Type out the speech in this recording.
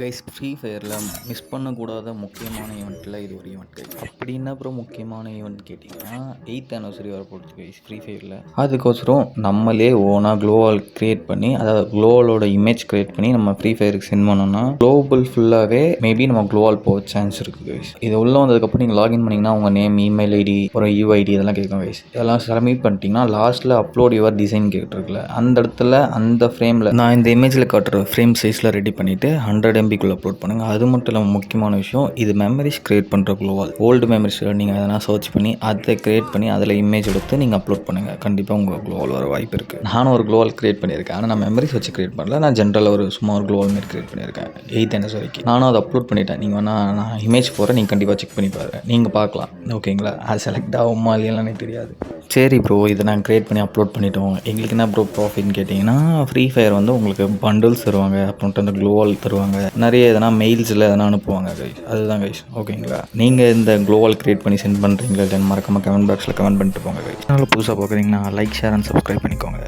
Guys free ஃபயரில் miss பண்ணக்கூடாத முக்கியமான ஈவெண்ட்டில் இது ஒரு ஈவெண்ட் கைஸ். அப்படி என்ன அப்புறம் முக்கியமான ஈவெண்ட் கேட்டிங்கன்னா 8th anniversary வரப்போகுது கைஸ் ஃப்ரீ ஃபயரில். அதுக்கோசரம் நம்மளே ஓனாக க்ளோவால் க்ரியேட் பண்ணி, அதாவது க்ளோவாலோட இமேஜ் க்ரியேட் பண்ணி நம்ம ஃப்ரீ ஃபயருக்கு சென்ட் பண்ணோம்னா குளோபல் ஃபுல்லாகவே மேபி நம்ம க்ளோவால் போக சான்ஸ் இருக்குது கைஸ். இது உள்ளே வந்ததுக்கப்புறம் நீங்கள் லாகின் பண்ணிங்கன்னா உங்கள் நேம், இமெயில் ஐடி, ஒரு யூஐடி இதெல்லாம் கேட்கும் கைஸ். இதெல்லாம் சப்மிட் பண்ணிட்டீங்கன்னா லாஸ்ட்டில் அப்லோட் யுவர் டிசைன் கேட்டுருக்குல்ல, அந்த இடத்துல அந்த ஃப்ரேமில் நான் இந்த இமேஜில் காட்டுற ஃப்ரேம் சைஸில் ரெடி பண்ணிவிட்டு 100 MB-க்குள்ளே அப்லோட் பண்ணுங்கள். அது மட்டும் இல்லாமல் முக்கியமான விஷயம், இது மெமரிஸ் க்ரியேட் பண்ணுற க்ளோவால். ஓல்டு மெமரிஸில் நீங்கள் எதனா சர்ச் பண்ணி அதை க்ரியேட் பண்ணி அதில் இமேஜ் எடுத்து நீங்கள் அப்லோட் பண்ணுங்கள். கண்டிப்பாக உங்கள் க்ளோவால் வர வாய்ப்பு இருக்குது. நானும் ஒரு க்ளோவால் க்ரியேட் பண்ணியிருக்கேன். ஆனால் நான் மெமரிஸ் வச்சு க்ரியேட் பண்ணல, நான் ஜென்ரலாக ஒரு சும்மா ஒரு க்ளோவால் மாரி க்ரியேட் பண்ணியிருக்கேன் 8th anniversary. நானும் அதை அப்லோட் பண்ணிட்டேன். நீங்கள் வேணால் நான் இமேஜ் போகிறேன், நீங்கள் கண்டிப்பாக செக் பண்ணி பாருங்கள், நீங்கள் பார்க்கலாம். ஓகேங்களா? அது செலக்ட் ஆகுமா இல்லையான்னு எனக்கு தெரியாது. சரி ப்ரோ, இதை நாங்கள் க்ரியேட் பண்ணி அப்லோட் பண்ணிட்டோம், எங்களுக்கு என்ன ப்ரோ ப்ராஃபிட்னு கேட்டிங்கன்னா, ஃப்ரீ ஃபயர் வந்து உங்களுக்கு பண்டில்ஸ் தருவாங்க, அப்புறம்ட்டு அந்த க்ளோவால் தருவாங்க, நிறைய எதனா மெயில்ஸில் எதனா அனுப்புவாங்க கைஸ். அதுதான் கைஸ். ஓகேங்களா? நீங்கள் இந்த க்ளோவால் க்ரியேட் பண்ணி சென்ட் பண்ணுறீங்களா இல்லைன்னு மறக்காமல் கமெண்ட் பாக்ஸில் கமெண்ட் பண்ணிட்டு போங்க கைஸ். அதனால் புதுசாக பார்க்குறீங்கன்னா லைக், ஷேர் அண்ட் சப்ஸ்கிரைப் பண்ணிக்கோங்க.